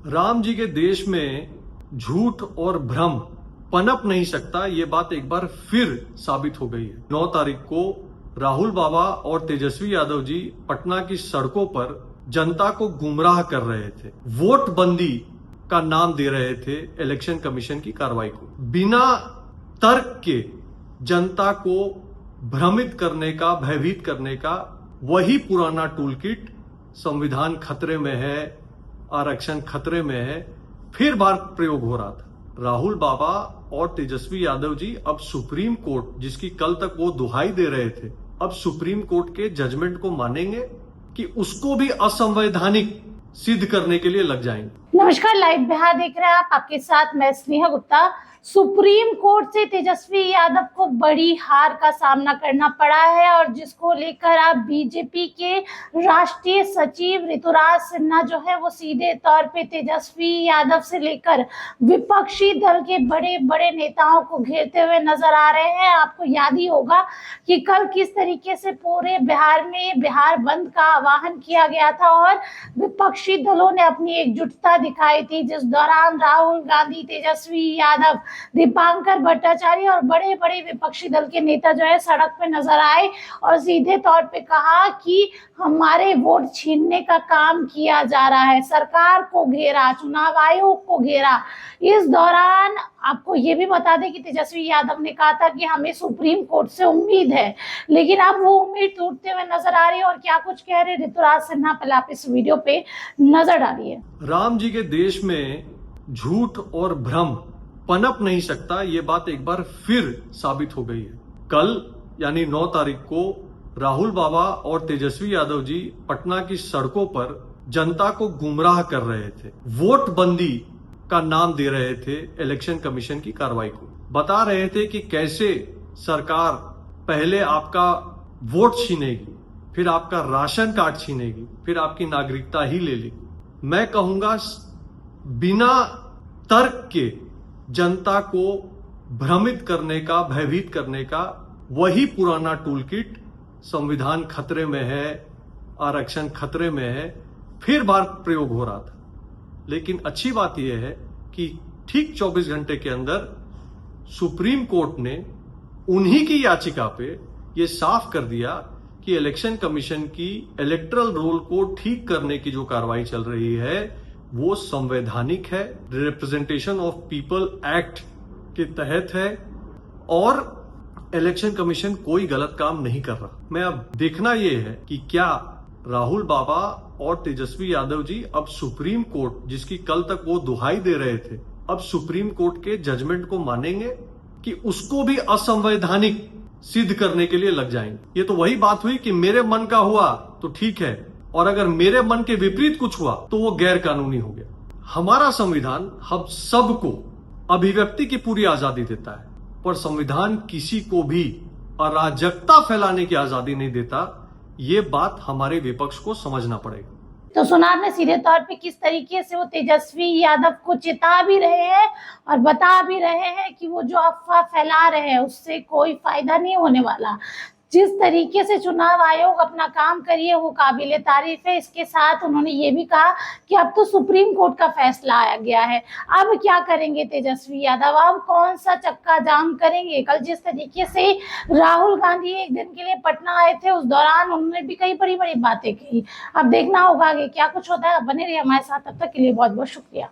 राम जी के देश में झूठ और भ्रम पनप नहीं सकता, ये बात एक बार फिर साबित हो गई है। 9 तारीख को राहुल बाबा और तेजस्वी यादव जी पटना की सड़कों पर जनता को गुमराह कर रहे थे, वोट बंदी का नाम दे रहे थे इलेक्शन कमीशन की कार्रवाई को। बिना तर्क के जनता को भ्रमित करने का, भयभीत करने का वही पुराना टूल किट, संविधान खतरे में है, आरक्षण खतरे में है, फिर बार प्रयोग हो रहा था। राहुल बाबा और तेजस्वी यादव जी अब सुप्रीम कोर्ट, जिसकी कल तक वो दुहाई दे रहे थे, अब सुप्रीम कोर्ट के जजमेंट को मानेंगे कि उसको भी असंवैधानिक सिद्ध करने के लिए लग जाएंगे। नमस्कार, लाइव बिहार देख रहे हैं आप, आपके साथ मैं स्नेहा गुप्ता। सुप्रीम कोर्ट से तेजस्वी यादव को बड़ी हार का सामना करना पड़ा है और जिसको लेकर आप बीजेपी के राष्ट्रीय सचिव ऋतुराज सिन्हा जो है वो सीधे तौर पे तेजस्वी यादव से लेकर विपक्षी दल के बड़े बड़े नेताओं को घेरते हुए नजर आ रहे हैं। आपको याद ही होगा कि कल किस तरीके से पूरे बिहार में बिहार बंद का आह्वान किया गया था और विपक्षी दलों ने अपनी एकजुटता दिखाई थी, जिस दौरान राहुल गांधी, तेजस्वी यादव, दीपांकर भट्टाचार्य और बड़े बड़े विपक्षी दल के नेता जो है सड़क पे नजर आए और सीधे तौर पे कहा कि हमारे वोट छीनने का काम किया जा रहा है, सरकार को घेरा, चुनाव आयोग को घेरा। इस दौरान आपको ये भी बता दें कि तेजस्वी यादव ने कहा था कि हमें सुप्रीम कोर्ट से उम्मीद है, लेकिन अब वो उम्मीद टूटते हुए नजर आ रही है। और क्या कुछ कह रहे ऋतुराज सिन्हा, पहले आप इस वीडियो पे नजर डालिए। राम जी के देश में झूठ और भ्रम पनप नहीं सकता, ये बात एक बार फिर साबित हो गई है। कल यानी 9 तारीख को राहुल बाबा और तेजस्वी यादव जी पटना की सड़कों पर जनता को गुमराह कर रहे थे, वोट बंदी का नाम दे रहे थे इलेक्शन कमीशन की कार्रवाई को। बता रहे थे कि कैसे सरकार पहले आपका वोट छीनेगी, फिर आपका राशन कार्ड छीनेगी, फिर आपकी नागरिकता ही ले लेगी। मैं कहूंगा बिना तर्क के जनता को भ्रमित करने का, भयभीत करने का वही पुराना टूल किट, संविधान खतरे में है, आरक्षण खतरे में है, फिर बार प्रयोग हो रहा था। लेकिन अच्छी बात यह है कि ठीक 24 घंटे के अंदर सुप्रीम कोर्ट ने उन्हीं की याचिका पे यह साफ कर दिया कि इलेक्शन कमीशन की इलेक्टरल रोल को ठीक करने की जो कार्रवाई चल रही है वो संवैधानिक है, रिप्रेजेंटेशन ऑफ पीपल एक्ट के तहत है और इलेक्शन कमीशन कोई गलत काम नहीं कर रहा। मैं अब देखना यह है कि क्या राहुल बाबा और तेजस्वी यादव जी अब सुप्रीम कोर्ट, जिसकी कल तक वो दुहाई दे रहे थे, अब सुप्रीम कोर्ट के जजमेंट को मानेंगे कि उसको भी असंवैधानिक सिद्ध करने के लिए लग जाएंगे। ये तो वही बात हुई कि मेरे मन का हुआ तो ठीक है, और अगर मेरे मन के विपरीत कुछ हुआ तो वो गैर कानूनी हो गया। हमारा संविधान हम सबको अभिव्यक्ति की पूरी आजादी देता है, पर संविधान किसी को भी अराजकता फैलाने की आजादी नहीं देता। ये बात हमारे विपक्ष को समझना पड़ेगा। तो सुना आपने सीधे तौर पे किस तरीके से वो तेजस्वी यादव को चिता भी रहे हैं और बता भी रहे हैं कि वो जो अफवाह फैला रहे हैं उससे कोई फायदा नहीं होने वाला। जिस तरीके से चुनाव आयोग अपना काम करिए वो काबिले तारीफ है। इसके साथ उन्होंने ये भी कहा कि अब तो सुप्रीम कोर्ट का फैसला आया गया है, अब क्या करेंगे तेजस्वी यादव, अब कौन सा चक्का जाम करेंगे। कल जिस तरीके से राहुल गांधी एक दिन के लिए पटना आए थे उस दौरान उन्होंने भी कई बड़ी बड़ी बातें कही। अब देखना होगा आगे क्या कुछ होता है। बने रहिए हमारे साथ, तब तक के लिए बहुत बहुत शुक्रिया।